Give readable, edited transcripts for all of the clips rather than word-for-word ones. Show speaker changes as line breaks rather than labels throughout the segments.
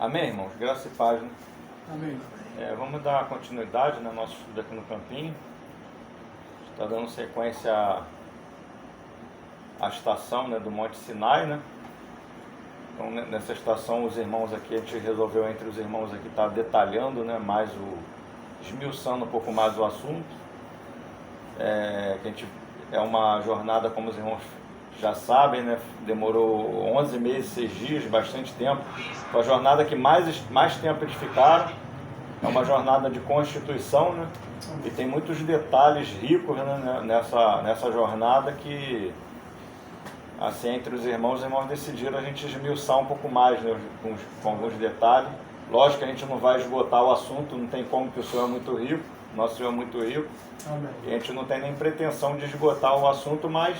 Amém, irmãos? Graça e paz, né?
Amém.
Vamos dar continuidade no nosso estudo aqui no Campinho. Está dando sequência à estação, né, do Monte Sinai, né? Então, nessa estação, os irmãos aqui, a gente resolveu entre os irmãos aqui estar detalhando, né, esmiuçando um pouco mais o assunto. É uma jornada, como os irmãos já sabem, né, demorou 11 meses, 6 dias, bastante tempo. Foi a jornada que mais tempo eles ficaram. É uma jornada de constituição, né? E tem muitos detalhes ricos, né, nessa jornada que, assim, entre os irmãos decidiram a gente esmiuçar um pouco mais, né, com alguns detalhes. Lógico que a gente não vai esgotar o assunto, não tem como, que o Senhor é muito rico, nosso Senhor é muito rico.
Amém.
E a gente não tem nem pretensão de esgotar o assunto, mas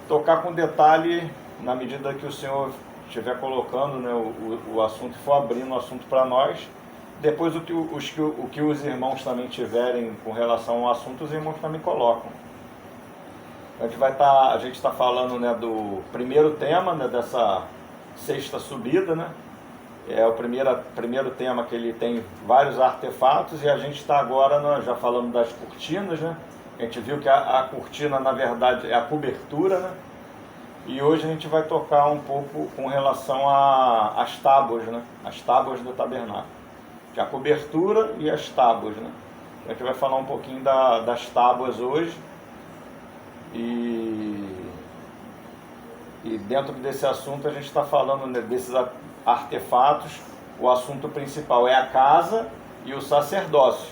tocar com detalhe na medida que o Senhor estiver colocando, né, o assunto, for abrindo o assunto para nós. Depois o que os irmãos também tiverem com relação ao assunto, os irmãos também colocam. A gente está falando, né, do primeiro tema, né, dessa sexta subida, né? É o primeiro tema, que ele tem vários artefatos, e a gente está agora já falando das cortinas, né? A gente viu que a cortina, na verdade, é a cobertura, né? E hoje a gente vai tocar um pouco com relação às tábuas, né? As tábuas do tabernáculo. Que é a cobertura e as tábuas, né? A gente vai falar um pouquinho das tábuas hoje. E dentro desse assunto a gente está falando, né, desses artefatos. O assunto principal é a casa e o sacerdócio,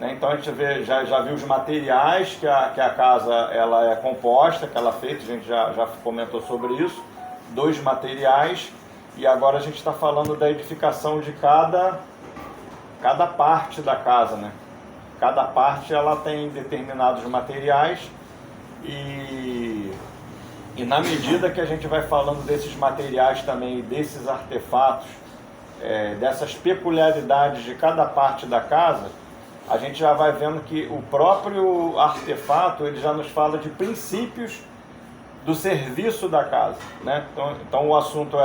né? Então a gente já viu os materiais que a casa ela é composta, que ela é feita, a gente já comentou sobre isso, 2 materiais, e agora a gente está falando da edificação de cada parte da casa, né? Cada parte ela tem determinados materiais, e na medida que a gente vai falando desses materiais também, desses artefatos, dessas peculiaridades de cada parte da casa, a gente já vai vendo que o próprio artefato ele já nos fala de princípios do serviço da casa, né? Então o assunto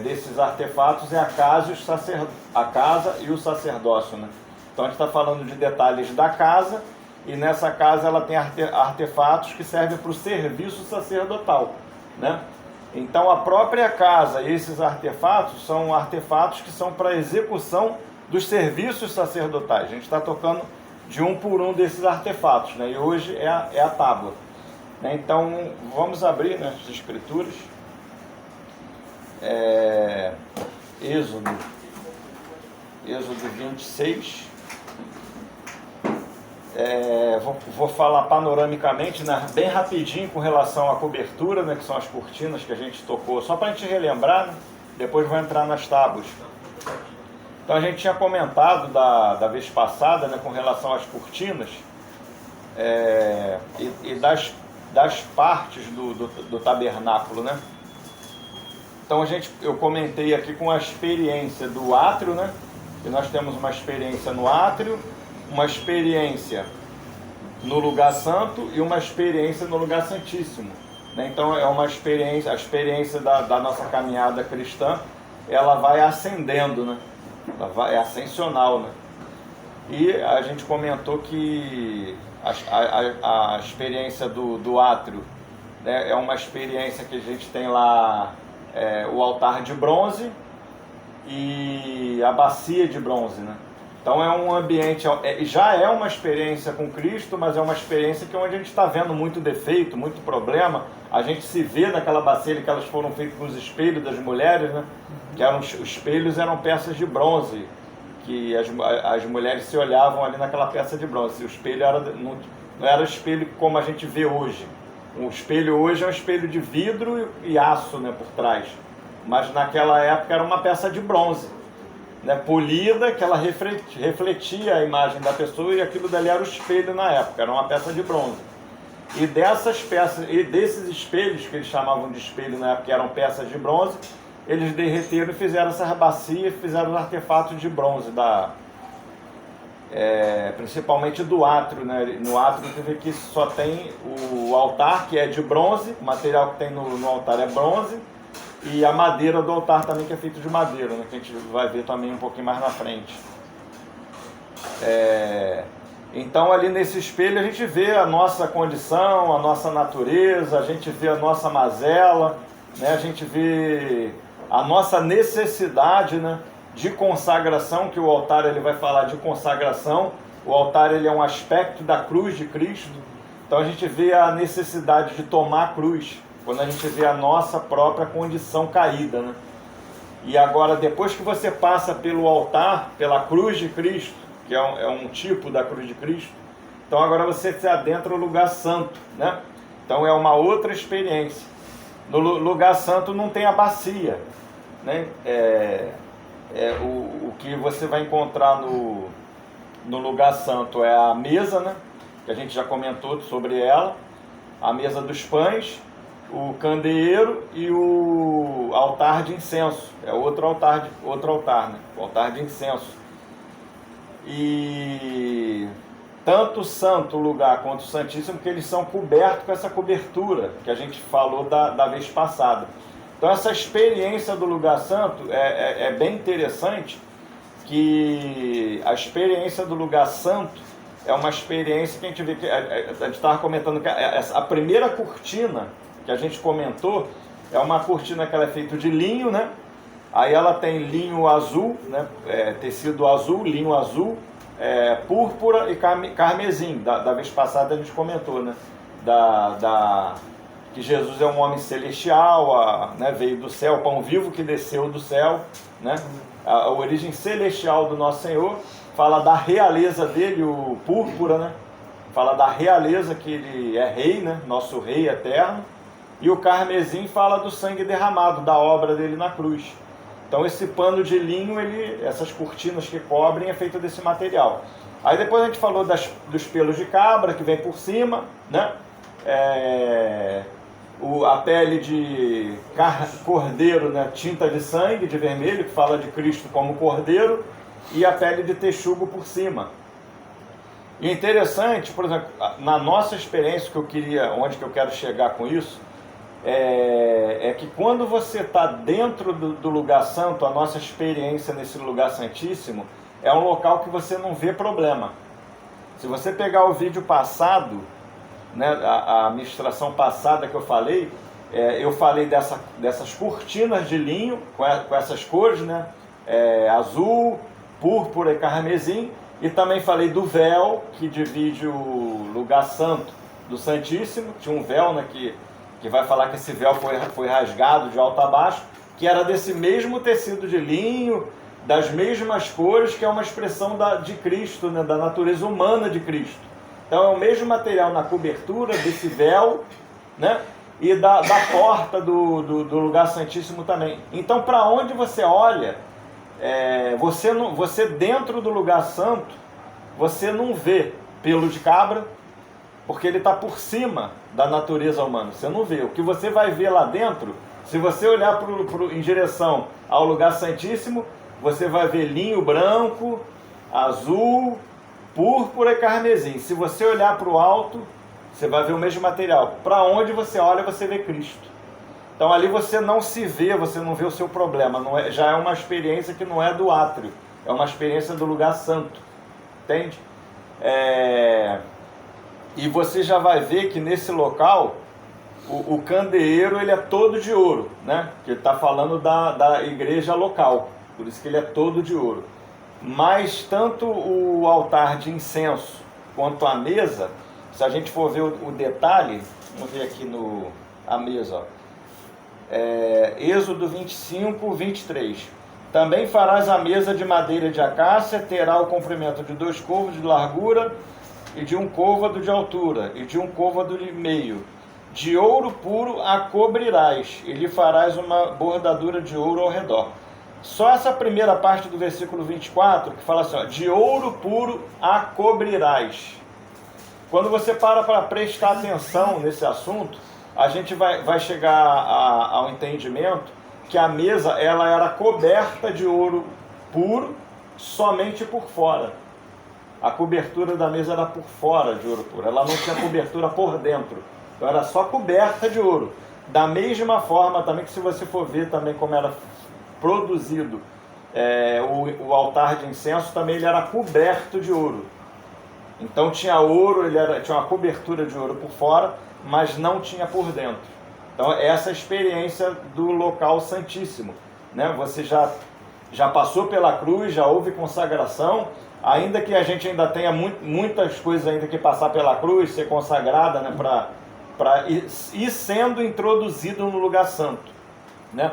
desses artefatos é a casa e o sacerdócio, né? Então a gente está falando de detalhes da casa, e nessa casa ela tem artefatos que servem para o serviço sacerdotal, né? Então a própria casa e esses artefatos são artefatos que são para a execução dos serviços sacerdotais. A gente está tocando de um por um desses artefatos, né? E hoje é a tábua, né? Então vamos abrir, né, as escrituras. Êxodo 26. Vou falar panoramicamente, né, bem rapidinho com relação à cobertura, né, que são as cortinas que a gente tocou, só para a gente relembrar, né? Depois vou entrar nas tábuas. Então a gente tinha comentado da vez passada, né, com relação às cortinas, e das partes do tabernáculo, né? Então eu comentei aqui com a experiência do átrio, né? E nós temos uma experiência no átrio, uma experiência no lugar santo e uma experiência no lugar santíssimo, né? Então é uma experiência, a experiência da nossa caminhada cristã, ela vai ascendendo, né? É ascensional, né? E a gente comentou que a experiência do átrio, né, é uma experiência que a gente tem lá, o altar de bronze e a bacia de bronze, né? Então é um ambiente, já é uma experiência com Cristo, mas é uma experiência que onde a gente está vendo muito defeito, muito problema. A gente se vê naquela bacia que elas foram feitas com os espelhos das mulheres, né? Que os espelhos eram peças de bronze, que as mulheres se olhavam ali naquela peça de bronze. O espelho não era espelho como a gente vê hoje. O espelho hoje é um espelho de vidro e aço, né, por trás. Mas naquela época era uma peça de bronze, né, polida, que ela refletia a imagem da pessoa, e aquilo dali era o espelho na época, era uma peça de bronze. E dessas peças, e desses espelhos, que eles chamavam de espelho na época, que eram peças de bronze, eles derreteram e fizeram essas bacias, fizeram os artefatos de bronze, principalmente do átrio, né? No átrio você vê que só tem o altar, que é de bronze, o material que tem no altar é bronze, e a madeira do altar também, que é feito de madeira, né, que a gente vai ver também um pouquinho mais na frente. Então ali nesse espelho a gente vê a nossa condição, a nossa natureza, a gente vê a nossa mazela, né, a gente vê a nossa necessidade, né, de consagração, que o altar ele vai falar de consagração. O altar ele é um aspecto da cruz de Cristo. Então a gente vê a necessidade de tomar a cruz, quando a gente vê a nossa própria condição caída, né? E agora, depois que você passa pelo altar, pela cruz de Cristo, que é um tipo da cruz de Cristo, então agora você se adentra no lugar santo, né? Então é uma outra experiência. No lugar santo não tem a bacia, né? O que você vai encontrar no lugar santo é a mesa, né? Que a gente já comentou sobre ela, a mesa dos pães, o candeeiro e o altar de incenso. É outro altar, né? O altar de incenso. E tanto o santo lugar quanto o santíssimo, que eles são cobertos com essa cobertura que a gente falou da vez passada. Então essa experiência do lugar santo é bem interessante, que a experiência do lugar santo é uma experiência que a gente vê, que a gente estava comentando que a primeira cortina que a gente comentou é uma cortina que ela é feita de linho, né? Aí ela tem linho azul, né? Tecido azul, linho azul, púrpura e carmesim. Da vez passada a gente comentou, né? Que Jesus é um homem celestial, né? Veio do céu, pão vivo que desceu do céu, né? A origem celestial do nosso Senhor. Fala da realeza dele, o púrpura, né? Fala da realeza, que ele é rei, né? Nosso rei eterno. E o carmesim fala do sangue derramado, da obra dele na cruz. Então esse pano de linho, essas cortinas que cobrem, é feito desse material. Aí depois a gente falou dos pelos de cabra, que vem por cima, né? A pele de cordeiro, né? Tinta de sangue, de vermelho, que fala de Cristo como cordeiro, e a pele de texugo por cima. E interessante, por exemplo, na nossa experiência, onde que eu quero chegar com isso, é que quando você está dentro do lugar santo, a nossa experiência nesse lugar santíssimo é um local que você não vê problema. Se você pegar o vídeo passado, né, a ministração passada que eu falei dessas cortinas de linho com essas cores, né, azul, púrpura e carmesim, e também falei do véu que divide o lugar santo do Santíssimo. Tinha um véu, né, que vai falar que esse véu foi rasgado de alto a baixo, que era desse mesmo tecido de linho, das mesmas cores, que é uma expressão de Cristo, né, da natureza humana de Cristo. Então é o mesmo material na cobertura desse véu, né, e da porta do lugar santíssimo também. Então, para onde você olha, você dentro do lugar santo, você não vê pelo de cabra, porque ele está por cima da natureza humana. Você não vê. O que você vai ver lá dentro, se você olhar em direção ao lugar santíssimo, você vai ver linho branco, azul, púrpura e carmesim. Se você olhar para o alto, você vai ver o mesmo material. Para onde você olha, você vê Cristo. Então ali você não se vê, você não vê o seu problema. Já é uma experiência que não é do átrio, é uma experiência do lugar santo. Entende? E você já vai ver que nesse local o candeeiro ele é todo de ouro, né? Que ele está falando da igreja local, por isso que ele é todo de ouro. Mas tanto o altar de incenso quanto a mesa, se a gente for ver o detalhe, vamos ver aqui a mesa, ó. Êxodo 25, 23. Também farás a mesa de madeira de acácia, terá o comprimento de 2 côvados de largura e de 1 côvado de altura, e de 1 côvado de meio. De ouro puro a cobrirás, e lhe farás uma bordadura de ouro ao redor. Só essa primeira parte do versículo 24, que fala assim, ó, de ouro puro a cobrirás. Quando você para prestar atenção nesse assunto, a gente vai chegar ao entendimento que a mesa ela era coberta de ouro puro somente por fora. A cobertura da mesa era por fora de ouro puro, ela não tinha cobertura por dentro, então era só coberta de ouro. Da mesma forma também que, se você for ver também como era produzido o altar de incenso, também ele era coberto de ouro. Então tinha ouro, tinha uma cobertura de ouro por fora, mas não tinha por dentro. Então essa é a experiência do local santíssimo, né? Você já passou pela cruz, já houve consagração, ainda que a gente ainda tenha muitas coisas ainda que passar pela cruz, ser consagrada, né? Para ir sendo introduzido no lugar santo, né?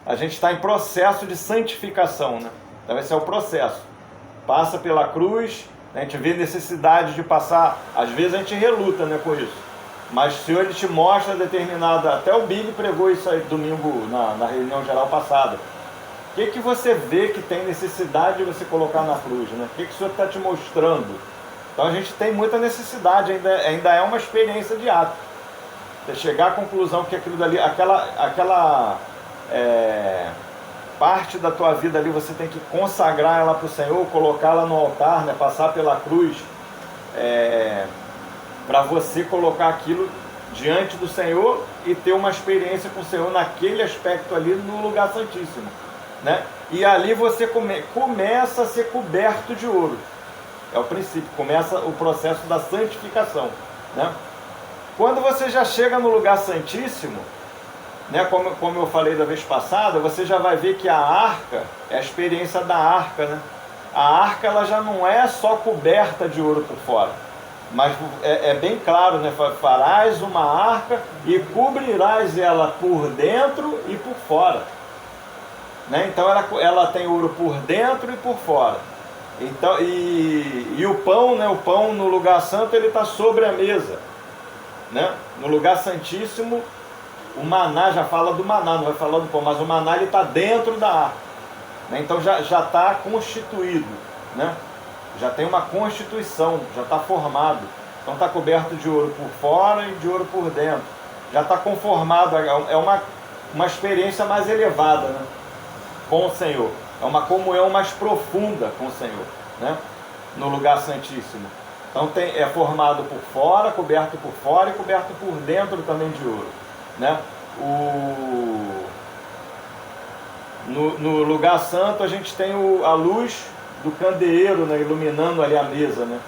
A gente está em processo de santificação, né? Então esse é o processo. Passa pela cruz, a gente vê necessidade de passar, às vezes a gente reluta, né, com isso. Mas o Senhor, ele te mostra determinada... Até o Billy pregou isso aí domingo na reunião geral passada. O que você vê que tem necessidade de você colocar na cruz, né? O que o Senhor está te mostrando? Então a gente tem muita necessidade, ainda é uma experiência de ato. Você chegar à conclusão que aquilo dali, aquela parte da tua vida ali, você tem que consagrar ela para o Senhor, colocá-la no altar, né? Passar pela cruz, para você colocar aquilo diante do Senhor e ter uma experiência com o Senhor naquele aspecto ali, no lugar santíssimo, né? E ali você começa a ser coberto de ouro. É o princípio, começa o processo da santificação, né? Quando você já chega no lugar santíssimo, né, como eu falei da vez passada, você já vai ver que a arca é a experiência da arca, né? A arca, ela já não é só coberta de ouro por fora, mas é bem claro, né? Farás uma arca e cobrirás ela por dentro e por fora, né? Então ela tem ouro por dentro e por fora. Então, e o pão, né? O pão no lugar santo, ele está sobre a mesa, né? No lugar santíssimo, o maná, já fala do maná, não vai falar do pão, mas o maná, ele está dentro da arca, né? Então já está constituído, né? Já tem uma constituição, já está formado. Então está coberto de ouro por fora e de ouro por dentro. Já está conformado, é uma experiência mais elevada, né, com o Senhor. É uma comunhão mais profunda com o Senhor, né, no lugar santíssimo. Então é formado por fora, coberto por fora e coberto por dentro também de ouro, né? No lugar santo a gente tem a luz do candeeiro, né, iluminando ali a mesa, né,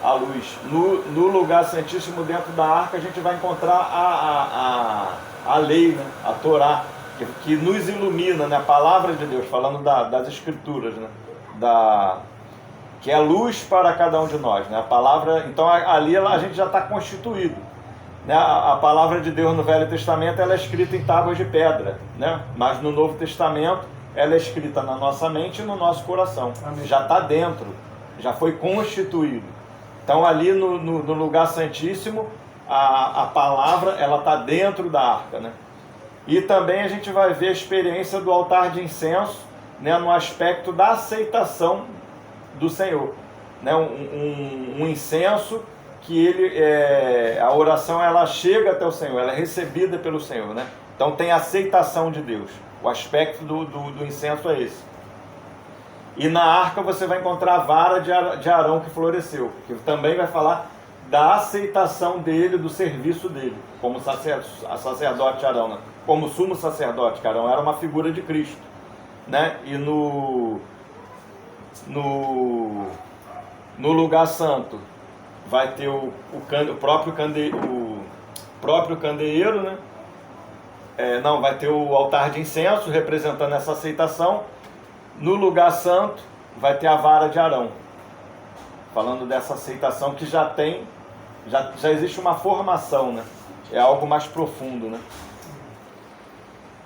a luz. No lugar santíssimo, dentro da arca, a gente vai encontrar a lei, né, a Torá, que nos ilumina, né, a palavra de Deus, falando das escrituras, né, que é luz para cada um de nós, né, a palavra. Então ali a gente já está constituído, né, a palavra de Deus no Velho Testamento, ela é escrita em tábuas de pedra, né, mas no Novo Testamento ela é escrita na nossa mente e no nosso coração. Amém. Já está dentro, já foi constituído. Então ali no lugar santíssimo, a palavra, ela está dentro da arca, né? E também a gente vai ver a experiência do altar de incenso, né, no aspecto da aceitação do Senhor, né? Um incenso que a oração, ela chega até o Senhor, ela é recebida pelo Senhor, né? Então tem aceitação de Deus. O aspecto do incenso é esse. E na arca você vai encontrar a vara de Arão que floresceu, que também vai falar da aceitação dele, do serviço dele, como sacerdote Arão, né? Como sumo sacerdote, que Arão era uma figura de Cristo, né? E no lugar santo vai ter o próprio candeeiro, né? Vai ter o altar de incenso, representando essa aceitação. No lugar santo vai ter a vara de Arão, falando dessa aceitação que já existe uma formação, né? É algo mais profundo, né?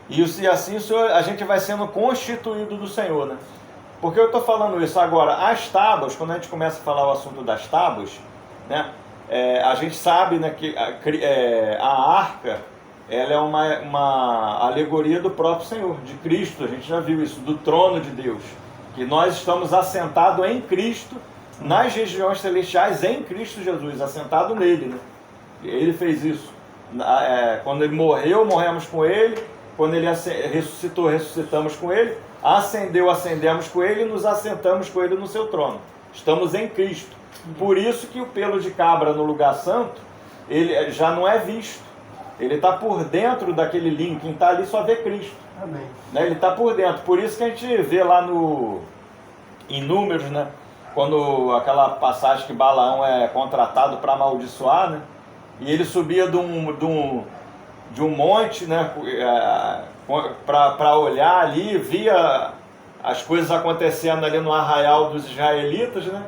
E assim a gente vai sendo constituído do Senhor, né? Por que eu estou falando isso? Agora, as tábuas, quando a gente começa a falar o assunto das tábuas, né? A gente sabe, né, que a arca, ela é uma alegoria do próprio Senhor, de Cristo. A gente já viu isso, do trono de Deus, que nós estamos assentados em Cristo, nas regiões celestiais, em Cristo Jesus, assentado nele, né? Ele fez isso. Quando ele morreu, morremos com ele. Quando ele ressuscitou, ressuscitamos com ele. Ascendeu, ascendemos com ele, e nos assentamos com ele no seu trono. Estamos em Cristo. Por isso que o pelo de cabra no lugar santo, ele já não é visto, Ele está por dentro daquele linho. Quem está ali só vê Cristo.
Amém.
Né? Ele está por dentro. Por isso que a gente vê lá em Números, né? Quando aquela passagem que Balaão é contratado para amaldiçoar, né? E ele subia de um monte, né? Para olhar ali, via as coisas acontecendo ali no arraial dos israelitas, né?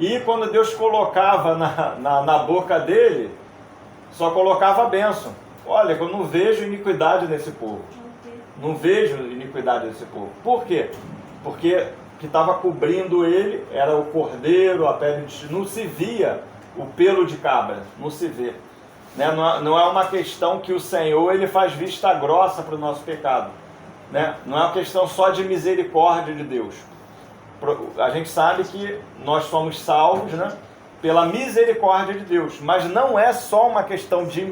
E quando Deus colocava na boca dele, só colocava a bênção. Olha, eu não vejo iniquidade nesse povo. Não vejo iniquidade nesse povo. Por quê? Porque o que estava cobrindo ele era o cordeiro, a pele de... Não se via o pelo de cabra, não se vê. Né? Não é uma questão que o Senhor ele faz vista grossa para o nosso pecado. Né? Não é uma questão só de misericórdia de Deus. A gente sabe que nós somos salvos, né? Pela misericórdia de Deus, mas não é só uma questão de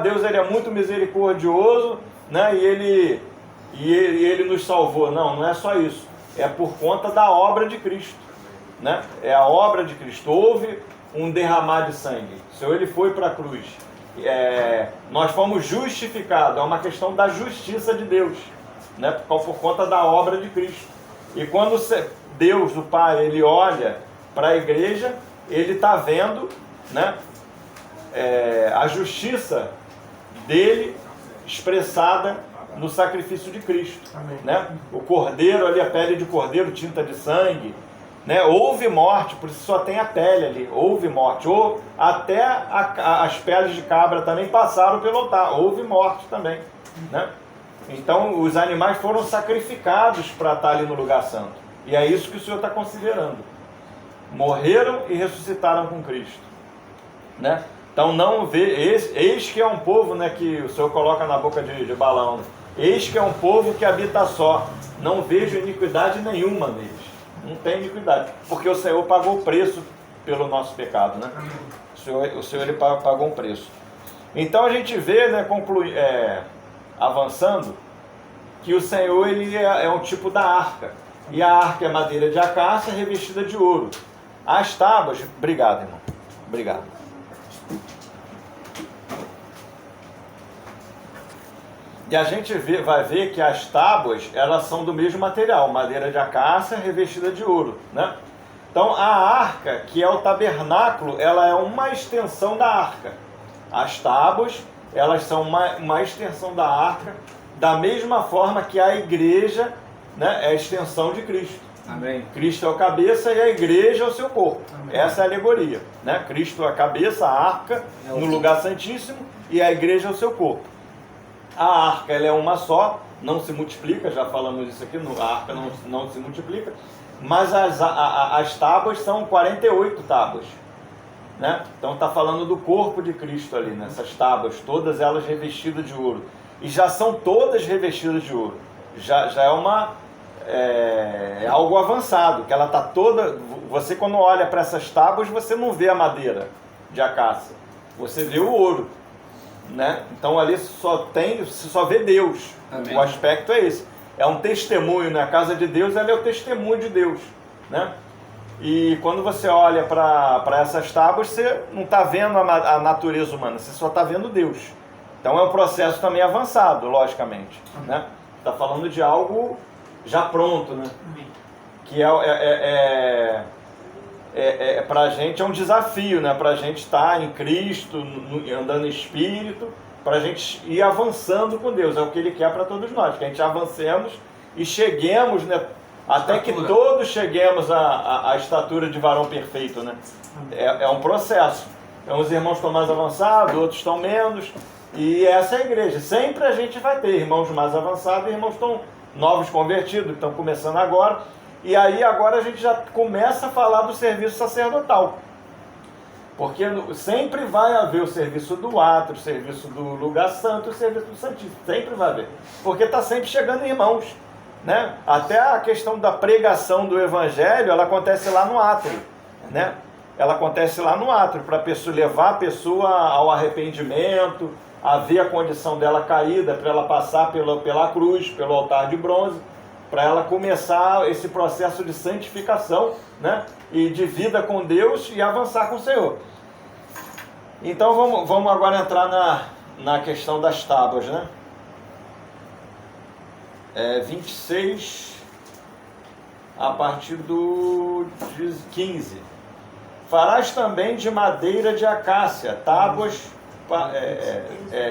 Deus ele é muito misericordioso, né? E ele nos salvou. Não é só isso. É por conta da obra de Cristo, né? É a obra de Cristo. Houve um derramar de sangue. O Senhor ele foi para a cruz. Nós fomos justificados. É uma questão da justiça de Deus, né? Por conta da obra de Cristo. E quando Deus, o Pai, ele olha para a igreja, ele está vendo, né, a justiça dele expressada no sacrifício de Cristo. Né? O cordeiro ali, a pele de cordeiro, tinta de sangue, né? Houve morte, por isso só tem a pele ali, houve morte. Ou até as peles de cabra também passaram pelo altar, houve morte também. Né? Então os animais foram sacrificados para estar ali no lugar santo. E é isso que o Senhor está considerando. Morreram e ressuscitaram com Cristo. Né? Então não vê, eis que é um povo, né, que o Senhor coloca na boca de Balaão. Né? Eis que é um povo que habita só. Não vejo iniquidade nenhuma neles. Não tem iniquidade. Porque o Senhor pagou o preço pelo nosso pecado. Né? O Senhor ele pagou um preço. Então a gente vê, né, avançando, que o Senhor ele é um tipo da arca. E a arca é madeira de acácia revestida de ouro. As tábuas... Obrigado, irmão. Obrigado. E a gente vai ver que as tábuas, elas são do mesmo material, madeira de acácia revestida de ouro. Né? Então a arca, que é o tabernáculo, ela é uma extensão da arca. As tábuas, elas são uma extensão da arca, da mesma forma que a igreja, né, é a extensão de Cristo.
Amém.
Cristo é o cabeça e a igreja é o seu corpo. Amém. Essa é a alegoria. Né? Cristo é a cabeça, a arca, no lugar santíssimo, e a igreja é o seu corpo. A arca ela é uma só, não se multiplica, já falamos isso aqui, a arca não se multiplica, mas as tábuas são 48 tábuas. Né? Então está falando do corpo de Cristo ali, nessas tábuas, todas elas revestidas de ouro. E já são todas revestidas de ouro. Já é algo avançado, que ela está toda... Você quando olha para essas tábuas, você não vê a madeira de acácia, você vê o ouro. Né? Então ali você só vê Deus. Amém. O aspecto é esse. É um testemunho, né? A casa de Deus ela é o testemunho de Deus. Né? E quando você olha para essas tábuas, você não está vendo a natureza humana, você só está vendo Deus. Então é um processo também avançado, logicamente. Né? Está falando de algo já pronto, né? Que para a gente é um desafio, né? Para a gente estar em Cristo, andando em Espírito, para a gente ir avançando com Deus. É o que Ele quer para todos nós, que a gente avancemos e cheguemos, né? Até que todos cheguemos à estatura de varão perfeito, né? É um processo. Então, os irmãos estão mais avançados, outros estão menos. E essa é a igreja. Sempre a gente vai ter irmãos mais avançados e irmãos novos convertidos, que estão começando agora. E aí agora a gente já começa a falar do serviço sacerdotal. Porque sempre vai haver o serviço do átrio, o serviço do lugar santo, o serviço do santíssimo. Sempre vai haver. Porque está sempre chegando irmãos. Né? Até a questão da pregação do evangelho, ela acontece lá no átrio. Né? Ela acontece lá no átrio, para levar a pessoa ao arrependimento, a ver a condição dela caída, para ela passar pela cruz, pelo altar de bronze, para ela começar esse processo de santificação, né? E de vida com Deus e avançar com o Senhor. Então vamos agora entrar na questão das tábuas, né? 26, a partir do 15. Farás também de madeira de acácia, tábuas,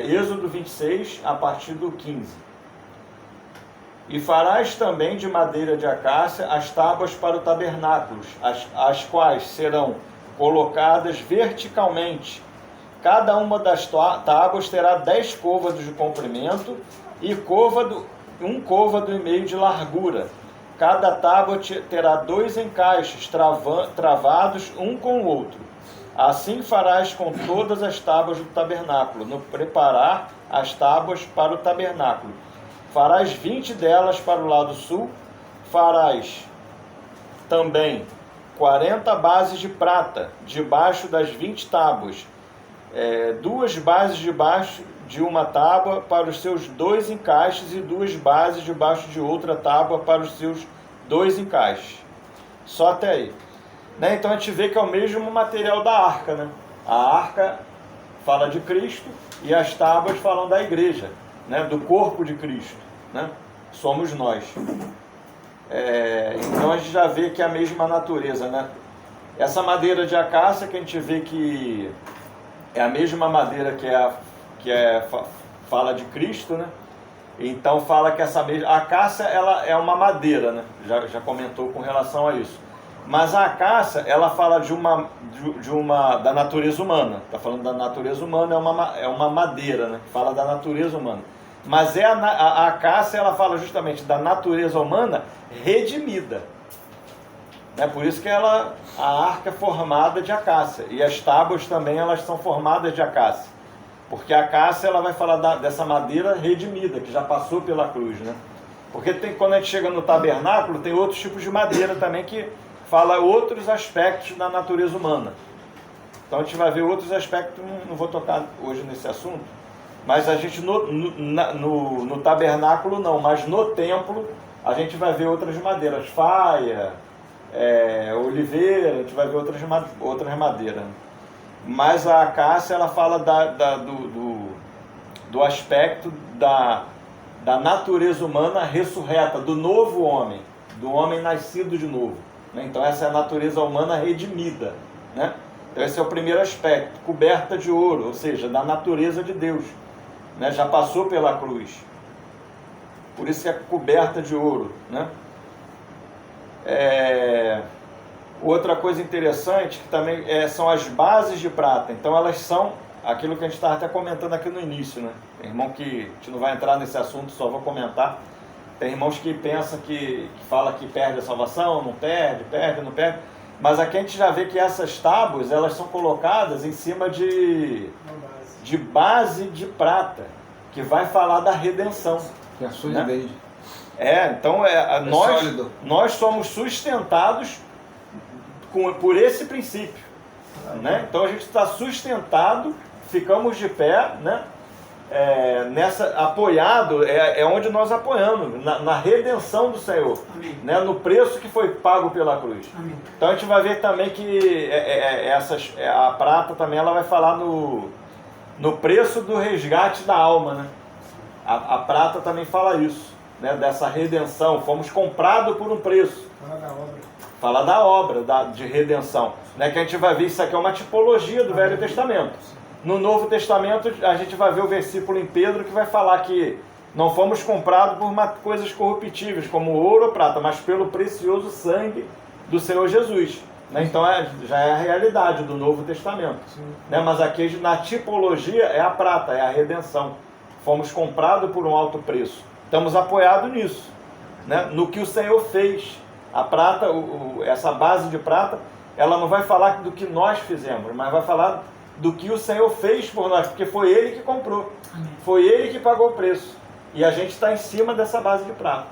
Êxodo 26, a partir do 15. E farás também de madeira de acácia as tábuas para o tabernáculo, as quais serão colocadas verticalmente. Cada uma das tábuas terá 10 côvados de comprimento e um côvado e meio de largura. Cada tábua terá 2 encaixes travados um com o outro. Assim farás com todas as tábuas do tabernáculo, no preparar as tábuas para o tabernáculo. Farás 20 delas para o lado sul. Farás também 40 bases de prata debaixo das 20 tábuas. 2 bases debaixo de uma tábua para os seus 2 encaixes e 2 bases debaixo de outra tábua para os seus 2 encaixes. Só até aí. Né? Então a gente vê que é o mesmo material da arca. Né? A arca fala de Cristo e as tábuas falam da igreja, né? Do corpo de Cristo. Né? Somos nós. Então a gente já vê que é a mesma natureza. Né? Essa madeira de acácia que a gente vê que é a mesma madeira fala de Cristo, né? Então fala que essa mesma acácia ela é uma madeira, né? Já comentou com relação a isso. Mas a acácia ela fala da natureza humana. Está falando da natureza humana, é uma madeira, né? Fala da natureza humana. Mas a acácia ela fala justamente da natureza humana redimida. É por isso que a arca é formada de acácia. E as tábuas também elas são formadas de acácia. Porque a acácia ela vai falar dessa madeira redimida, que já passou pela cruz. Né? Porque quando a gente chega no tabernáculo, tem outros tipos de madeira também que fala outros aspectos da natureza humana. Então a gente vai ver outros aspectos, não vou tocar hoje nesse assunto, mas a gente no tabernáculo não, mas no templo a gente vai ver outras madeiras, faia, oliveira, a gente vai ver outras madeiras. Mas a acácia ela fala do aspecto da natureza humana ressurreta, do novo homem, do homem nascido de novo. Né? Então essa é a natureza humana redimida. Né? Então esse é o primeiro aspecto, coberta de ouro, ou seja, da natureza de Deus. Né? Já passou pela cruz. Por isso que é coberta de ouro. Né? Outra coisa interessante que também são as bases de prata. Então elas são aquilo que a gente estava até comentando aqui no início. Né? Tem irmão que a gente não vai entrar nesse assunto, só vou comentar. Tem irmãos que pensam que fala que perde a salvação, não perde, não perde. Mas aqui a gente já vê que essas tábuas elas são colocadas em cima de base de prata, que vai falar da redenção.
Que é a solidez.
Então nós somos sustentados por esse princípio. Né? Então a gente está sustentado, ficamos de pé, né? Apoiado, é onde nós apoiamos, na redenção do Senhor, né? No preço que foi pago pela cruz. Amém. Então a gente vai ver também que a prata também ela vai falar no preço do resgate da alma. Né? A prata também fala isso, né? Dessa redenção, fomos comprados por um preço. Fala da obra de redenção, né? Que a gente vai ver, isso aqui é uma tipologia do Velho Testamento. No Novo Testamento a gente vai ver o versículo em Pedro que vai falar que não fomos comprados por coisas corruptíveis como ouro ou prata, mas pelo precioso sangue do Senhor Jesus. Né? Então já é a realidade do Novo Testamento. Né? Mas aqui na tipologia é a prata, é a redenção. Fomos comprados por um alto preço. Estamos apoiados nisso, né? No que o Senhor fez. A prata, essa base de prata, ela não vai falar do que nós fizemos, mas vai falar do que o Senhor fez por nós, porque foi Ele que comprou, foi Ele que pagou o preço, e a gente está em cima dessa base de prata.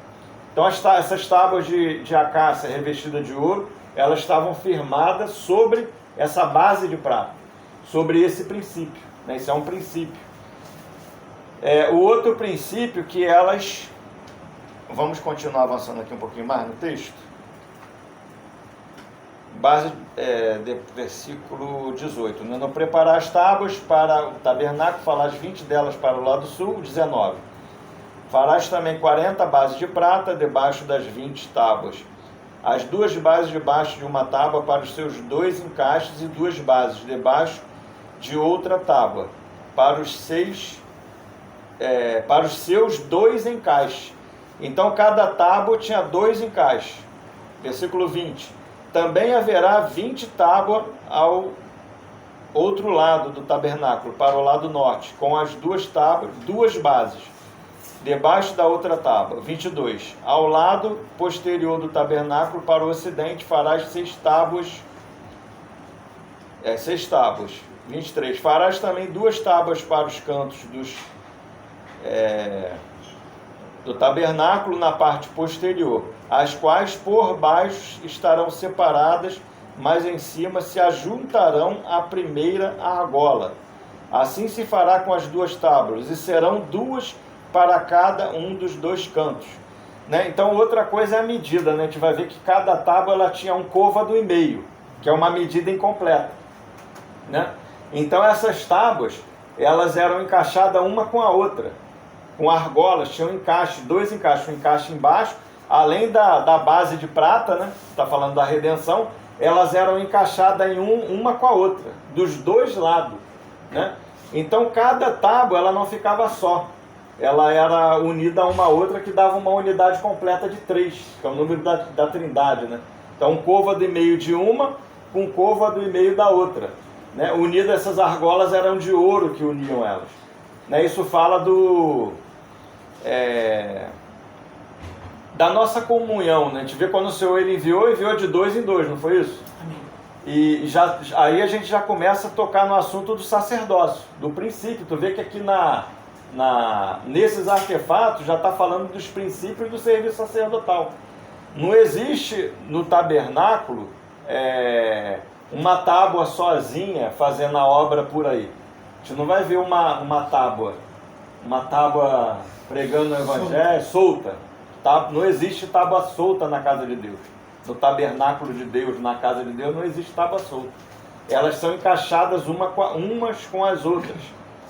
Então essas tábuas de acácia revestidas de ouro, elas estavam firmadas sobre essa base de prata, sobre esse princípio. Né? Isso é um princípio. O outro princípio que elas... Vamos continuar avançando aqui um pouquinho mais no texto. versículo 18. Não preparar as tábuas para o tabernáculo, farás 20 delas para o lado sul, 19. Farás também 40 bases de prata debaixo das 20 tábuas. As 2 bases debaixo de uma tábua para os seus 2 encaixes e 2 bases debaixo de outra tábua para os seus 2 encaixes. Então cada tábua tinha 2 encaixes. Versículo 20. Também haverá 20 tábuas ao outro lado do tabernáculo, para o lado norte, com as 2 tábuas, 2 bases, debaixo da outra tábua. 22. Ao lado posterior do tabernáculo, para o ocidente, farás 6 tábuas. 6 tábuas. 23. Farás também 2 tábuas para os cantos do tabernáculo na parte posterior, as quais por baixo estarão separadas, mas em cima se ajuntarão à primeira argola. Assim se fará com as 2 tábuas, e serão 2 para cada um dos 2 cantos. Né? Então outra coisa é a medida, né? A gente vai ver que cada tábua ela tinha um côvado e meio, que é uma medida incompleta. Né? Então essas tábuas, elas eram encaixadas uma com a outra, com argolas, tinham encaixe, 2 encaixes, um encaixe embaixo, além da base de prata, né? Está falando da redenção, elas eram encaixadas em uma com a outra, dos 2 lados. Né? Então cada tábua ela não ficava só, ela era unida a uma outra, que dava uma unidade completa de 3, que é o número da trindade. Né? Então um côvado e meio de uma, com um côvado e meio da outra. Né? Unidas, essas argolas eram de ouro que uniam elas. Né? Isso fala da nossa comunhão. Né? A gente vê quando o Senhor ele enviou de 2 em 2, não foi isso?
Amém.
E aí a gente já começa a tocar no assunto do sacerdócio, do princípio. Tu vê que aqui nesses artefatos já está falando dos princípios do serviço sacerdotal. Não existe no tabernáculo uma tábua sozinha fazendo a obra por aí. A gente não vai ver uma tábua pregando o evangelho solta. Não existe tábua solta na casa de Deus. No tabernáculo de Deus, na casa de Deus, não existe tábua solta. Elas são encaixadas umas com as outras.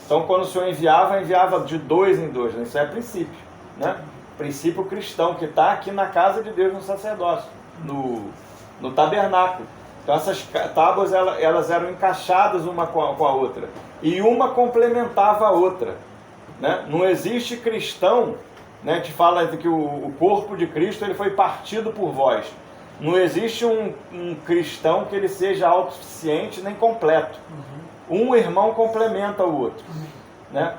Então quando o Senhor enviava de 2 em 2. Né? Isso é princípio. Né? Princípio cristão, que está aqui na casa de Deus, no sacerdócio, no tabernáculo. Então essas tábuas elas eram encaixadas uma com a outra. E uma complementava a outra. Né? Não existe cristão, né? A gente fala que o corpo de Cristo ele foi partido por vós. Não existe um cristão que ele seja autossuficiente nem completo. Um irmão complementa o outro. Né?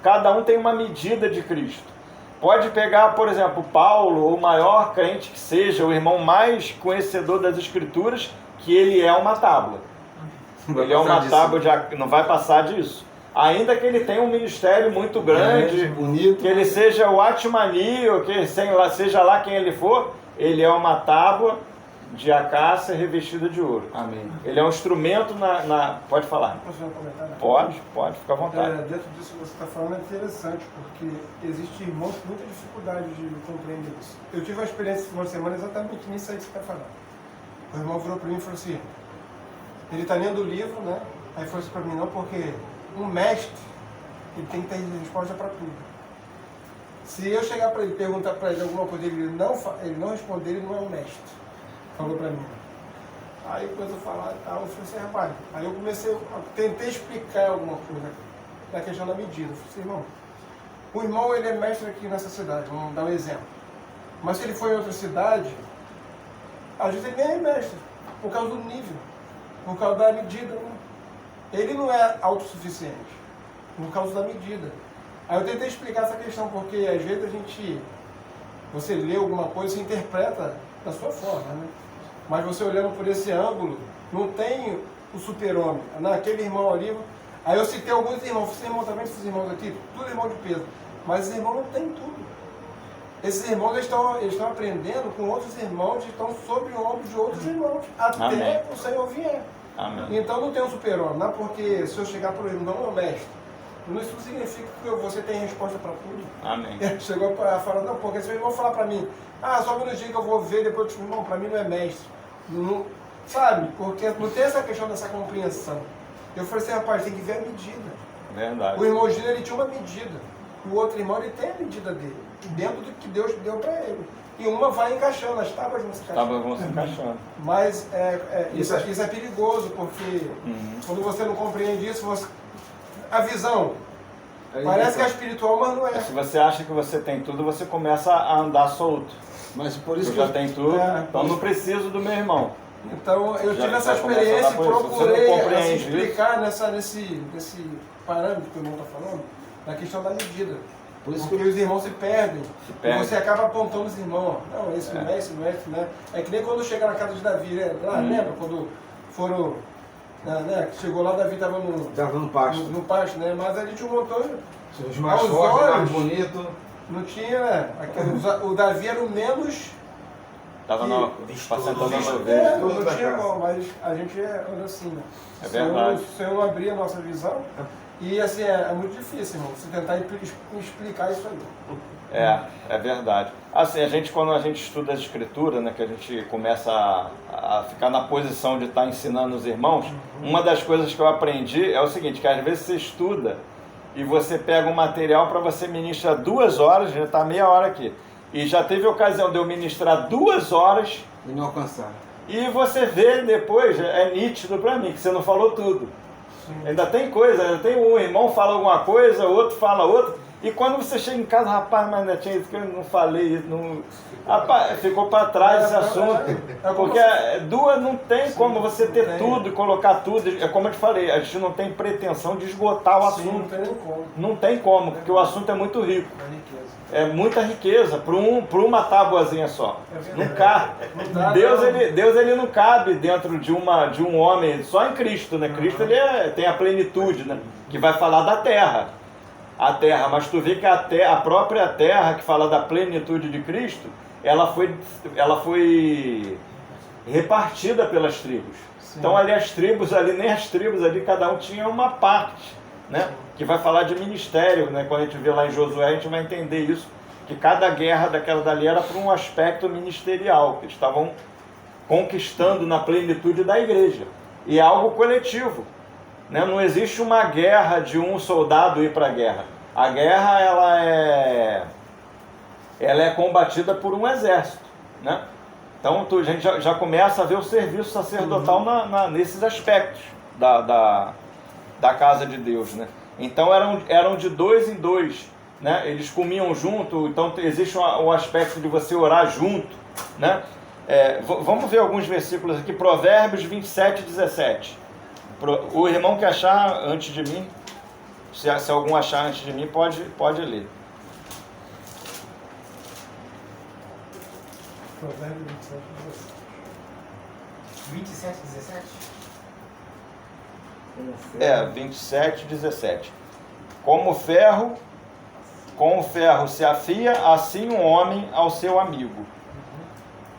Cada um tem uma medida de Cristo. Pode pegar, por exemplo, Paulo, o maior crente que seja, o irmão mais conhecedor das Escrituras, que ele é uma tábua. Ele é uma tábua, não vai passar disso. Ainda que ele tenha um ministério muito grande, bonito, que ele seja o Atmani, ou que seja lá quem ele for, ele é uma tábua de acácia revestida de ouro.
Amém.
Ele é um instrumento Pode falar.
Posso fazer um comentário?
Pode, fica à vontade.
Dentro disso que você está falando é interessante, porque existem irmãos com muita dificuldade de compreender isso. Eu tive uma experiência uma semana exatamente nisso aí que você está falando. O irmão virou para mim e falou assim, ele está lendo o livro, né? Aí falou assim para mim, não, porque um mestre, ele tem que ter resposta para tudo. Se eu chegar para ele, perguntar para ele alguma coisa, ele não responder, ele não é um mestre. Falou para mim. Aí depois eu falar, eu falei assim, rapaz. Aí eu tentei explicar alguma coisa na questão da medida. Eu falei assim, irmão, o irmão ele é mestre aqui nessa cidade, vamos dar um exemplo. Mas se ele for em outra cidade, às vezes ele nem é mestre, por causa do nível, por causa da medida. Ele não é autossuficiente, por causa da medida. Aí eu tentei explicar essa questão, porque às vezes você lê alguma coisa e interpreta da sua forma, né? Mas você olhando por esse ângulo, não tem o super-homem. Naquele irmão ali, aí eu citei alguns irmãos, esses irmãos também, esses irmãos aqui, tudo irmão de peso. Mas esses irmãos não têm tudo. Esses irmãos eles estão aprendendo com outros irmãos, estão sob o ombro de outros irmãos, até
Amém.
o Senhor vier.
Amém.
Então não tem um super-homem, não é porque se eu chegar para o irmão, meu mestre, isso significa que você tem resposta para tudo.
Amém.
Ele chegou a falar, não, porque se o irmão falar para mim, só um minutinho que eu vou ver, depois eu te irmão, para mim não é mestre. sabe? Porque não tem essa questão dessa compreensão. Eu falei assim, rapaz, tem que ver a medida.
Verdade.
O irmão Gino, ele tinha uma medida. O outro irmão, ele tem a medida dele. Dentro do que Deus deu para ele. E uma vai encaixando, as tábuas vão se encaixando.
Tábuas vão se encaixando.
Mas isso é perigoso, porque quando você não compreende isso, a visão parece que é espiritual, mas não é.
Se você acha que você tem tudo, você começa a andar solto.
Mas por isso
Eu
que
já tenho tudo, então não preciso do meu irmão.
Então eu tive essa
já começa a
experiência
dar
e
por isso.
procurei
Você não compreende
explicar nesse parâmetro que o irmão está falando, na questão da medida.
Por isso
Porque os irmãos se perdem.
perdem.
E você acaba apontando os irmãos. Não, esse não é, esse não é, esse não é. É que nem quando chega na casa de Davi, né? Lá, lembra quando foram. Né? Chegou lá, Davi estava
no pasto.
no pasto, né? Mas ali tinha um montão.
Os mais
aos
fortes,
olhos,
mais bonito.
Não tinha, né? O Davi era o menos.
Estava passando na
Não
ovelha.
tinha como, mas a gente olha assim, né?
É verdade.
O Senhor não abria a nossa visão. E assim, é muito difícil, irmão, você tentar explicar isso aí.
É verdade. Assim, quando a gente estuda as escrituras, né, que a gente começa a ficar na posição de estar ensinando os irmãos, uma das coisas que eu aprendi é o seguinte, que às vezes você estuda e você pega um material para você ministrar 2 horas, já está meia hora aqui, e já teve ocasião de eu ministrar 2 horas
E não alcançar.
e você vê depois, é nítido para mim, que você não falou tudo. Ainda tem coisa, ainda tem um irmão fala alguma coisa, o outro fala outra, e quando você chega em casa, rapaz, mas ainda tinha isso que eu não falei, não... Rapaz, ficou para trás esse assunto, porque 2 não tem como você ter tudo e colocar tudo, é como eu te falei, a gente não tem pretensão de esgotar o assunto.
Não tem nem como.
Não tem como, porque o assunto é muito rico. É muita riqueza para uma tábuazinha só. Não cabe. Deus ele não cabe dentro de um homem, só em Cristo, né? Cristo ele tem a plenitude, né? Que vai falar da terra. A terra, mas tu vê que a própria terra que fala da plenitude de Cristo, ela foi repartida pelas tribos. Sim. Então ali nem as tribos ali, cada um tinha uma parte, né? Que vai falar de ministério, né? Quando a gente vê lá em Josué, a gente vai entender isso, que cada guerra daquela dali era por um aspecto ministerial, que eles estavam conquistando na plenitude da igreja. E é algo coletivo, né? Não existe uma guerra de um soldado ir para a guerra. A guerra ela é combatida por um exército, né? Então a gente já começa a ver o serviço sacerdotal nesses aspectos da casa de Deus, né? Então eram de 2 em 2, né? Eles comiam junto, então existe um aspecto de você orar junto, né? Vamos ver alguns versículos aqui, Provérbios 27, 17. O irmão que achar antes de mim, se algum achar antes de mim, pode ler.
Provérbios
27, 17?
27, 17. Com o ferro se afia, assim um homem ao seu amigo.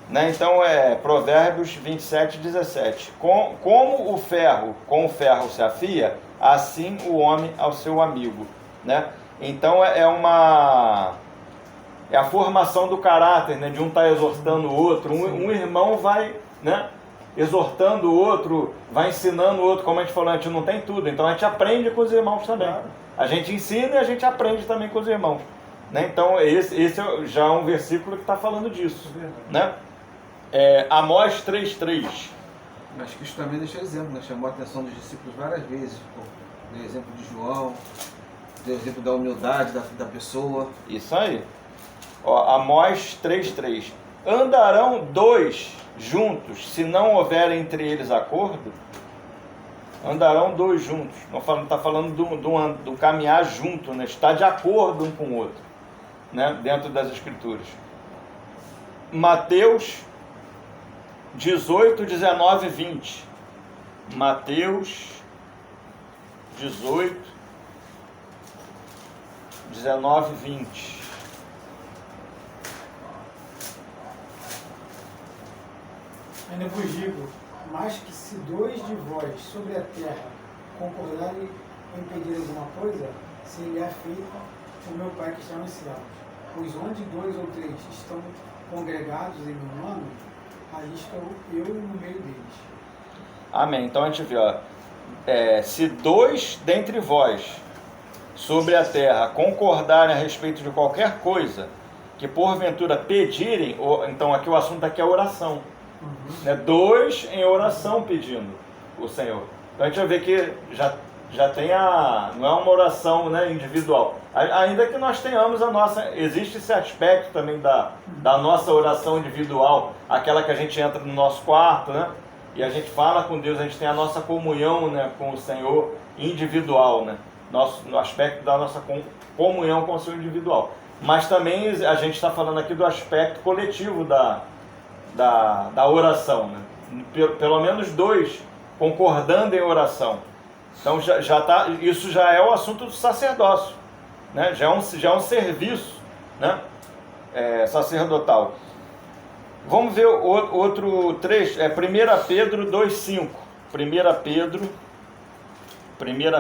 Né? Então Provérbios 27, 17. Como o ferro com o ferro se afia, assim o homem ao seu amigo. Né? Então é a formação do caráter, né? De um estar exortando o outro. Um irmão vai, né? Exortando o outro, vai ensinando o outro, como a gente falou, a gente não tem tudo, então a gente aprende com os irmãos também. A gente ensina e a gente aprende também com os irmãos. Né? Então esse já é um versículo que está falando disso. Né? Amós 3:3.
Acho que isso também deixa exemplo, né? Chamou a atenção dos discípulos várias vezes. Deu exemplo de João, deu exemplo da humildade da pessoa.
Isso aí. Amós 3:3. Andarão 2 juntos, se não houver entre eles acordo? Andarão 2 juntos. Não está falando do caminhar junto, né? Está de acordo um com o outro, né? Dentro das Escrituras. Mateus 18, 19 e 20. Mateus 18, 19 e 20.
Ainda vos digo, mas que se 2 de vós sobre a terra concordarem em pedir alguma coisa, se-lhe-á feito o meu Pai que está nos céus. Pois onde 2 ou 3 estão congregados em meu nome, ali estou eu no meio deles.
Amém. Então a gente vê, ó, se dois dentre vós sobre a terra concordarem a respeito de qualquer coisa que porventura pedirem, então aqui o assunto aqui é oração, né? Dois em oração pedindo o Senhor. Então a gente vai ver que já tem não é uma oração, né, individual, ainda que nós tenhamos existe esse aspecto também da nossa oração individual, aquela que a gente entra no nosso quarto, né, e a gente fala com Deus, a gente tem a nossa comunhão, né, com o Senhor individual, né, no aspecto da nossa comunhão com o Senhor individual. Mas também a gente está falando aqui do aspecto coletivo da oração, né? Pelo menos dois concordando em oração. Então isso já é o assunto do sacerdócio, né? Já é um serviço, né? Sacerdotal. Vamos ver outro trecho, 1 Pedro 2,5. 1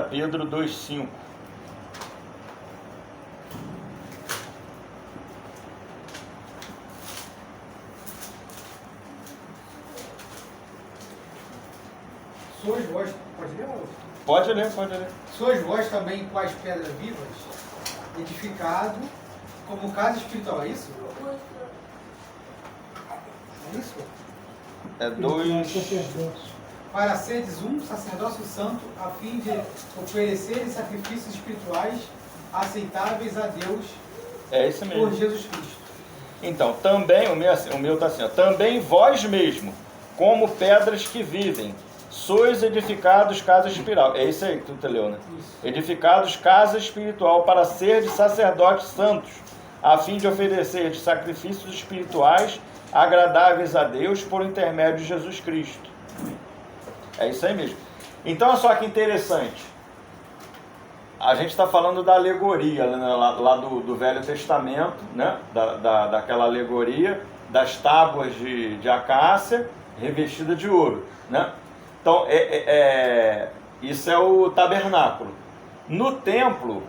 Pedro 2,5.
Sois vós, pode ler ou?
Pode ler.
Sois vós também quais pedras vivas, edificado como casa espiritual, é isso? É isso?
É 2.
Para seres um sacerdócio santo, a fim de oferecerem sacrifícios espirituais aceitáveis a Deus
É isso mesmo.
por Jesus Cristo.
Então, também, o meu está assim, ó, também vós mesmo, como pedras que vivem, sois edificados casa espiritual. É isso aí que tu leu, né?
Isso.
Edificados casa espiritual para ser de sacerdotes santos, a fim de oferecer sacrifícios espirituais agradáveis a Deus por intermédio de Jesus Cristo. É isso aí mesmo. Então, olha só que interessante. A gente está falando da alegoria, né, lá do Velho Testamento, né, daquela alegoria das tábuas de acácia revestida de ouro, né? Então, isso é o tabernáculo. No templo,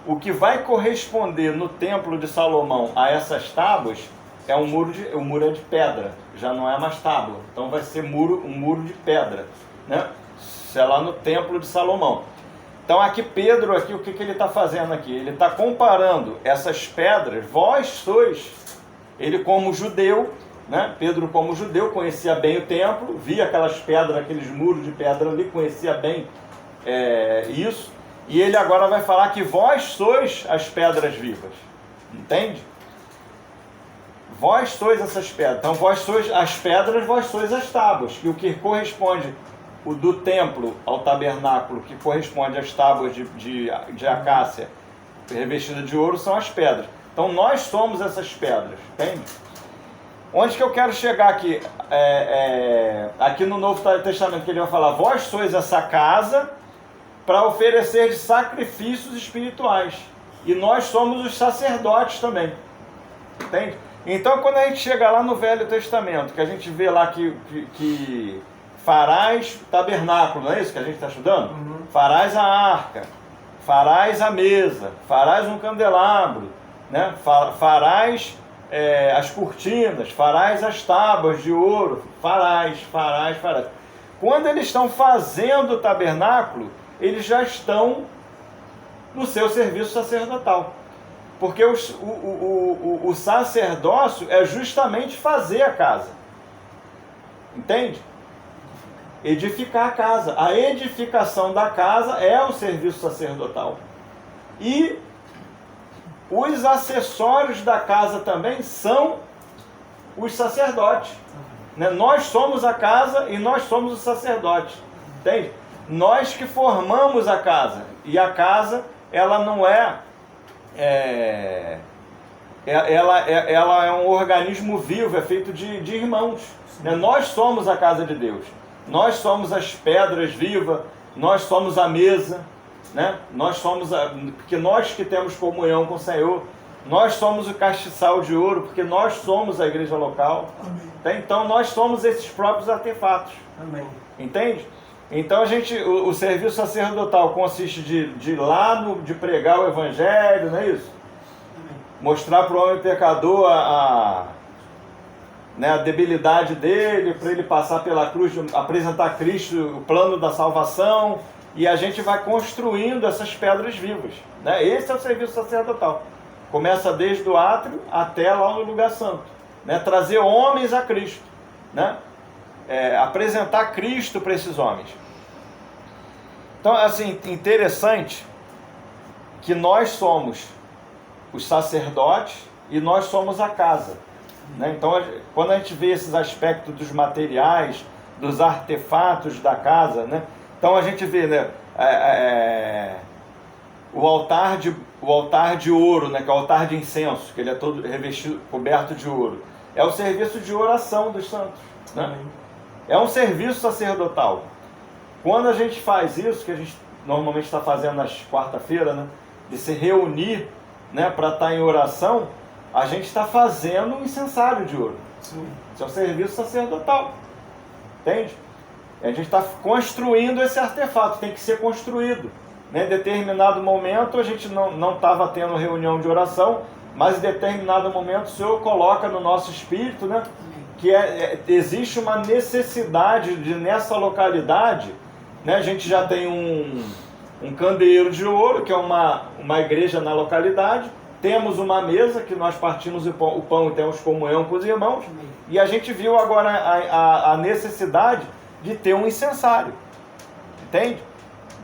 o que vai corresponder no templo de Salomão a essas tábuas é o muro é de pedra, já não é mais tábua. Então vai ser um muro de pedra, né? Isso é lá no templo de Salomão. Então aqui Pedro, o que ele está fazendo aqui? Ele está comparando essas pedras, vós sois, ele como judeu, né? Pedro como judeu conhecia bem o templo, via aquelas pedras, aqueles muros de pedra ali, conhecia bem isso, e ele agora vai falar que vós sois as pedras vivas, entende? Vós sois essas pedras, então vós sois as pedras, vós sois as tábuas, e o que corresponde do templo ao tabernáculo, que corresponde às tábuas de acácia revestida de ouro, são as pedras. Então nós somos essas pedras, entende? Onde que eu quero chegar aqui? Aqui no Novo Testamento, que ele vai falar, vós sois essa casa para oferecer sacrifícios espirituais. E nós somos os sacerdotes também. Entende? Então, quando a gente chega lá no Velho Testamento, que a gente vê lá que farás tabernáculo, não é isso que a gente está estudando?
Uhum.
Farás a arca, farás a mesa, farás um candelabro, né? Farás as cortinas, farás as tábuas de ouro, farás. Quando eles estão fazendo o tabernáculo, eles já estão no seu serviço sacerdotal. Porque o sacerdócio é justamente fazer a casa. Entende? Edificar a casa. A edificação da casa é o serviço sacerdotal. E os acessórios da casa também são os sacerdotes. Né? Nós somos a casa e nós somos os sacerdotes. Entende? Nós que formamos a casa. E a casa, ela não ela é um organismo vivo, é feito de irmãos. Né? Nós somos a casa de Deus. Nós somos as pedras vivas, nós somos a mesa, né? Porque nós que temos comunhão com o Senhor, nós somos o castiçal de ouro, porque nós somos a igreja local. Amém. Então nós somos esses próprios artefatos.
Amém.
Entende? Então o serviço sacerdotal consiste de pregar o evangelho, não é isso? Mostrar para o homem pecador né, a debilidade dele, para ele passar pela cruz, apresentar a Cristo o plano da salvação, e a gente vai construindo essas pedras vivas, né? Esse é o serviço sacerdotal. Começa desde o átrio até lá no lugar santo, né? Trazer homens a Cristo, né? Apresentar Cristo para esses homens. Então, assim, interessante que nós somos os sacerdotes e nós somos a casa, né? Então, quando a gente vê esses aspectos dos materiais, dos artefatos da casa, né? Então a gente vê, né, o altar de ouro, né, que é o altar de incenso, que ele é todo revestido, coberto de ouro. É o serviço de oração dos santos, né? É um serviço sacerdotal. Quando a gente faz isso, que a gente normalmente está fazendo nas quarta-feiras, né, de se reunir, né, para estar em oração, a gente está fazendo um incensário de ouro. Sim. Isso é um serviço sacerdotal. Entende? A gente está construindo esse artefato, tem que ser construído, né? Em determinado momento a gente não estava tendo reunião de oração, mas em determinado momento o Senhor coloca no nosso espírito, né, que existe uma necessidade de, nessa localidade, né, a gente já tem um candeeiro de ouro, que é uma igreja na localidade, temos uma mesa que nós partimos o pão e temos comunhão com os irmãos, e a gente viu agora a necessidade de ter um incensário, entende?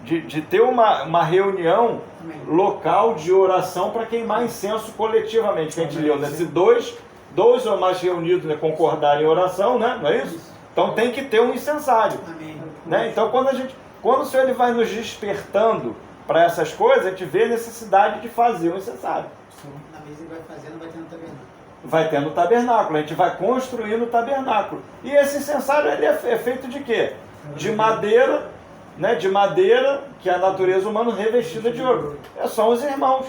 De ter uma reunião local de oração para queimar incenso coletivamente, que a gente leu, né? Se dois ou mais reunidos, né, concordarem em oração, né? Não é isso? Então tem que ter um incensário. Né? Então quando o Senhor ele vai nos despertando para essas coisas, a gente vê a necessidade de fazer um incensário.
Na mesa ele vai fazendo, vai tendo tabernáculo.
Vai tendo tabernáculo, a gente vai construindo o tabernáculo. E esse incensário ele é feito de quê? De madeira, né? De madeira, que é a natureza humana revestida de ouro. São os irmãos,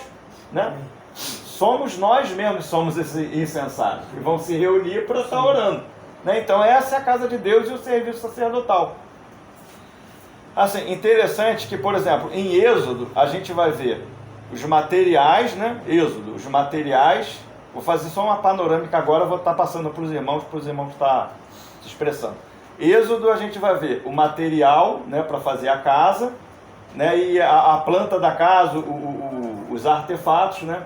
né? Somos nós mesmos, somos esse incensário, que vão se reunir para estar orando, né? Então essa é a casa de Deus e o serviço sacerdotal. Assim, interessante que, por exemplo, em Êxodo, a gente vai ver os materiais, né? Êxodo, os materiais. Vou fazer só uma panorâmica agora, vou estar passando para os irmãos estar se expressando. Êxodo, a gente vai ver o material, né, para fazer a casa, né, e a planta da casa, os artefatos, né,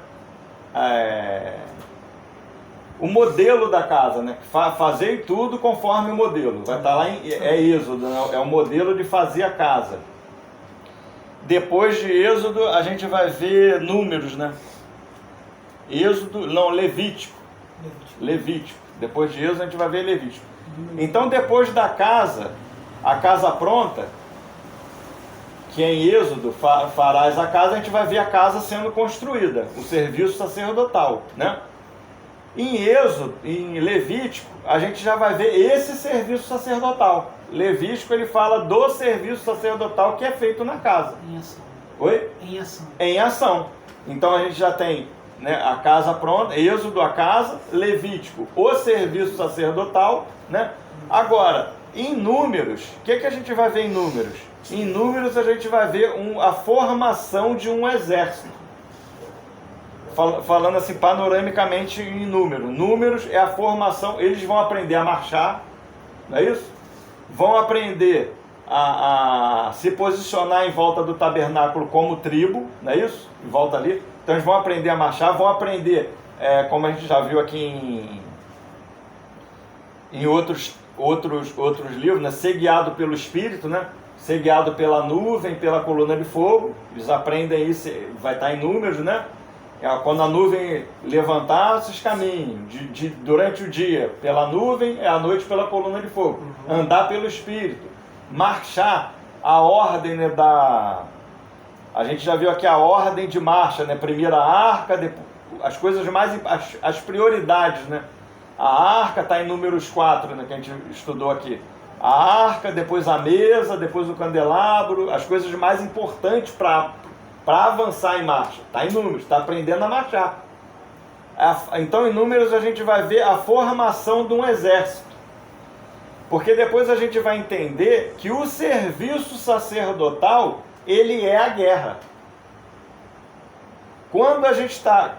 o modelo da casa, né, fazer tudo conforme o modelo. Vai estar lá em Êxodo, né, é o modelo de fazer a casa. Depois de Êxodo, a gente vai ver Números, né? Levítico. Depois de Êxodo a gente vai ver Levítico. Então depois da casa, a casa pronta, que é em Êxodo, farás a casa, a gente vai ver a casa sendo construída, o serviço sacerdotal, né? Em Levítico, a gente já vai ver esse serviço sacerdotal. Levítico ele fala do serviço sacerdotal que é feito na casa.
Em ação.
Oi?
Em ação.
Em ação. Então a gente já tem, né, a casa pronta, Êxodo a casa, Levítico o serviço sacerdotal, né? Agora, em Números, o que a gente vai ver em Números? Em Números a gente vai ver a formação de um exército. Falando assim panoramicamente em Números é a formação, eles vão aprender a marchar, não é isso? Vão aprender a se posicionar em volta do tabernáculo como tribo, não é isso? Em volta ali. Então eles vão aprender a marchar, vão aprender, como a gente já viu aqui em outros livros, né? Ser guiado pelo Espírito, né? Ser guiado pela nuvem, pela coluna de fogo. Eles aprendem isso, vai estar em Números, né? Quando a nuvem levantar, vocês caminham durante o dia pela nuvem, à noite pela coluna de fogo. Andar pelo Espírito, marchar, a ordem, né, a gente já viu aqui a ordem de marcha, né? Primeiro a arca, depois, as coisas as prioridades, né? A arca está em Números 4, né, que a gente estudou aqui. A arca, depois a mesa, depois o candelabro, as coisas mais importantes para avançar em marcha. Está em Números, está aprendendo a marchar. Então em Números a gente vai ver a formação de um exército. Porque depois a gente vai entender que o serviço sacerdotal, ele é a guerra. Quando a gente está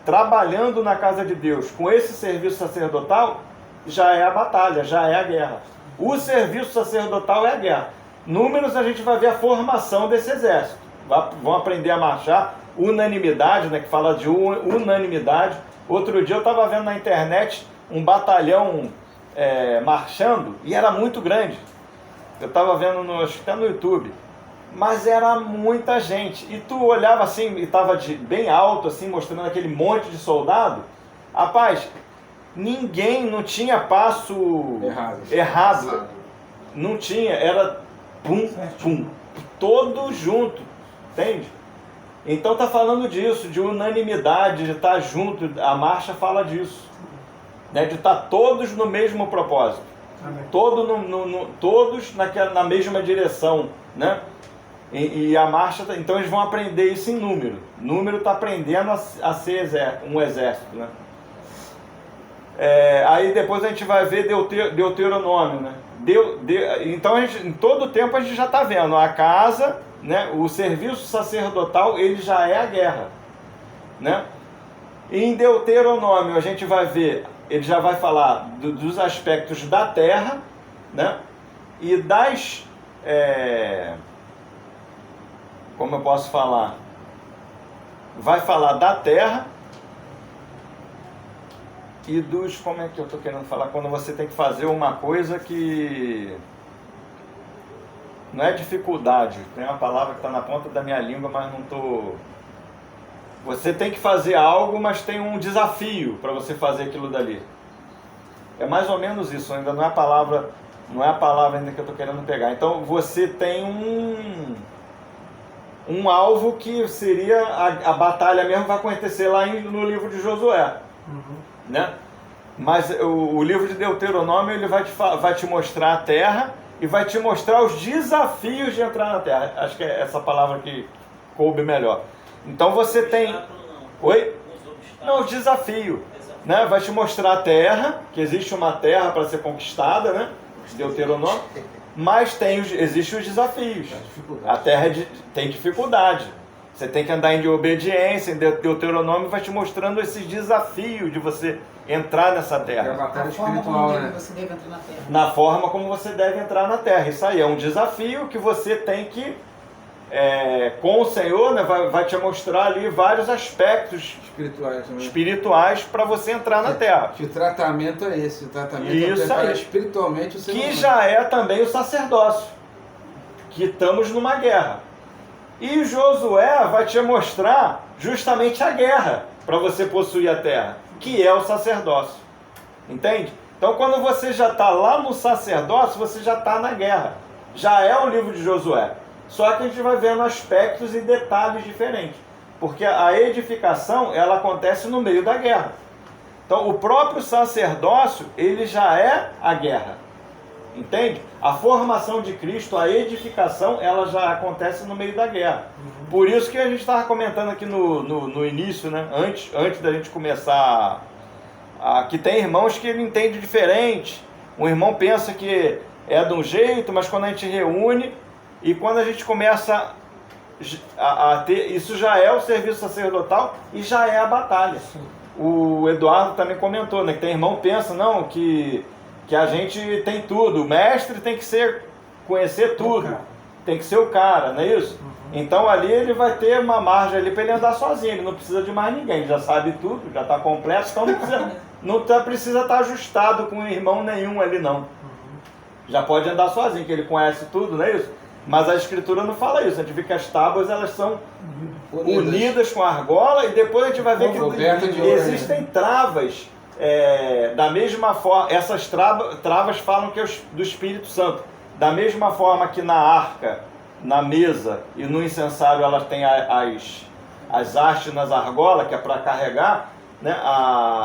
trabalhando na casa de Deus com esse serviço sacerdotal, já é a batalha, já é a guerra. O serviço sacerdotal é a guerra. Números, a gente vai ver a formação desse exército. Vão aprender a marchar, unanimidade, né, que fala de unanimidade. Outro dia eu estava vendo na internet um batalhão marchando, e era muito grande. Eu estava vendo, acho que até no YouTube, mas era muita gente. E tu olhava assim, e estava bem alto, assim, mostrando aquele monte de soldado. Rapaz, ninguém, não tinha passo errado. Não tinha, era pum, pum, todo junto, entende? Então tá falando disso, de unanimidade, de estar junto, a marcha fala disso, né? De estar todos no mesmo propósito, todos na mesma direção, né? E a marcha, então eles vão aprender isso em número. Número está aprendendo a ser um exército, né? Aí depois a gente vai ver Deuteronômio, né? Então em todo o tempo a gente já está vendo a casa, né? O serviço sacerdotal, ele já é a guerra, né? E em Deuteronômio a gente vai ver, ele já vai falar dos aspectos da terra, né? E das como eu posso falar? Vai falar da terra e dos... Como é que eu estou querendo falar? Quando você tem que fazer uma coisa que... Não é dificuldade. Tem uma palavra que está na ponta da minha língua, mas não estou... Você tem que fazer algo, mas tem um desafio para você fazer aquilo dali. É mais ou menos isso. Ainda não é a palavra ainda que eu estou querendo pegar. Então você tem um alvo que seria a batalha mesmo, vai acontecer lá no livro de Josué, né? Mas o livro de Deuteronômio, ele vai te mostrar a terra e vai te mostrar os desafios de entrar na terra. Acho que é essa palavra que coube melhor. Então você tem... Oi? Não, o desafio, né? Vai te mostrar a terra, que existe uma terra para ser conquistada, né? Deuteronômio. Mas existem os desafios. A terra tem dificuldade. Você tem que andar em obediência. Em Deuteronômio vai te mostrando esses desafios de você entrar nessa terra.
É a batalha
forma
espiritual,
como
né?
você deve entrar na terra.
Na forma como você deve entrar na terra. Isso aí é um desafio que você tem que, com o Senhor, né, vai te mostrar ali vários aspectos espirituais para você entrar na terra.
Que o tratamento é esse. O tratamento
Isso
é preparar
aí.
espiritualmente o ser humano.
Que já é também o sacerdócio. Que estamos numa guerra. E Josué vai te mostrar justamente a guerra para você possuir a terra, que é o sacerdócio. Entende? Então quando você já está lá no sacerdócio, você já está na guerra. Já é o livro de Josué. Só que a gente vai vendo aspectos e detalhes diferentes. Porque a edificação, ela acontece no meio da guerra. Então o próprio sacerdócio, ele já é a guerra. Entende? A formação de Cristo, a edificação, ela já acontece no meio da guerra. Por isso que a gente estava comentando aqui no início, né? Antes da gente começar, que tem irmãos que ele entende diferente. Um irmão pensa que é de um jeito, mas quando a gente reúne e quando a gente começa a ter, isso já é o serviço sacerdotal e já é a batalha. O Eduardo também comentou, né? Que tem irmão que pensa, não, que a gente tem tudo, o mestre tem que conhecer tudo, tem que ser o cara, não é isso? Então ali ele vai ter uma margem ali para ele andar sozinho, ele não precisa de mais ninguém, ele já sabe tudo, já está completo, então não precisa estar ajustado com irmão nenhum ali não. Já pode andar sozinho, que ele conhece tudo, não é isso? Mas a escritura não fala isso, a gente vê que as tábuas elas são unidas com a argola e depois a gente vai ver que existem travas. Da mesma forma, essas travas falam que é do Espírito Santo. Da mesma forma que na arca, na mesa e no incensário elas têm as hastes nas argolas, que é para carregar, né?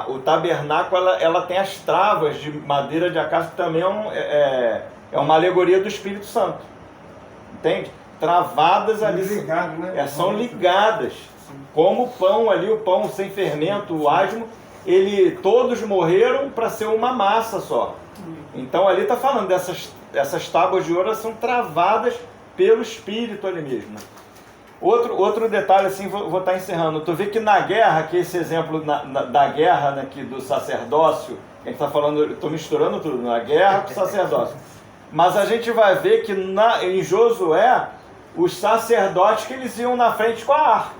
O tabernáculo ela tem as travas de madeira de acácia, que também é uma alegoria do Espírito Santo. Entende? Travadas ali.
Ligado, né?
São ligadas. Como o pão ali, o pão sem fermento, o asmo. Todos morreram para ser uma massa só. Então ali está falando dessas tábuas de ouro, são travadas pelo Espírito ali mesmo. Outro detalhe, assim, vou estar encerrando. Tu vê que na guerra, que esse exemplo da guerra, né, que do sacerdócio, a gente está falando, estou misturando tudo, na guerra com o sacerdócio. Mas a gente vai ver que em Josué, os sacerdotes que eles iam na frente com a arca,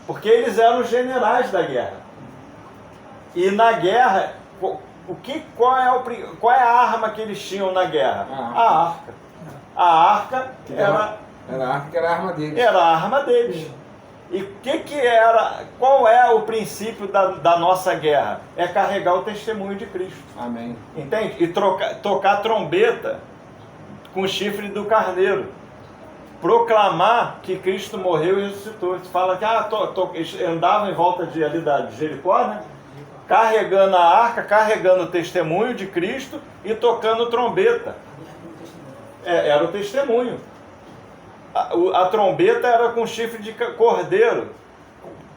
porque eles eram os generais da guerra. E na guerra, qual é a arma que eles tinham na guerra? A arca. A arca era
a arca que era a arma deles.
Era a arma deles. E qual é o princípio da nossa guerra? É carregar o testemunho de Cristo.
Amém.
Entende? E tocar trombeta com o chifre do carneiro. Proclamar que Cristo morreu e ressuscitou. Você fala que eles andavam em volta de Jericó, né? Carregando a arca, carregando o testemunho de Cristo e tocando trombeta. Era o testemunho. A trombeta era com chifre de cordeiro.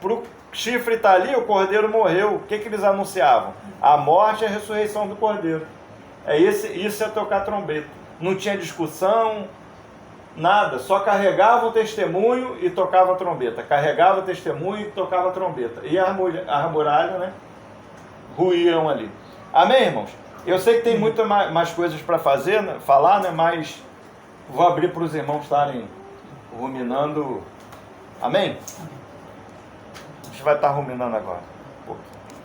Para o chifre estar ali, o cordeiro morreu. O que eles anunciavam? A morte e a ressurreição do cordeiro. Isso é tocar trombeta. Não tinha discussão, nada. Só carregava o testemunho e tocava a trombeta. Carregava o testemunho e tocava a trombeta. E a muralha, né, ruíam ali. Amém, irmãos? Eu sei que tem muitas mais coisas para falar, né, mas vou abrir para os irmãos estarem ruminando. Amém? A gente vai estar ruminando agora.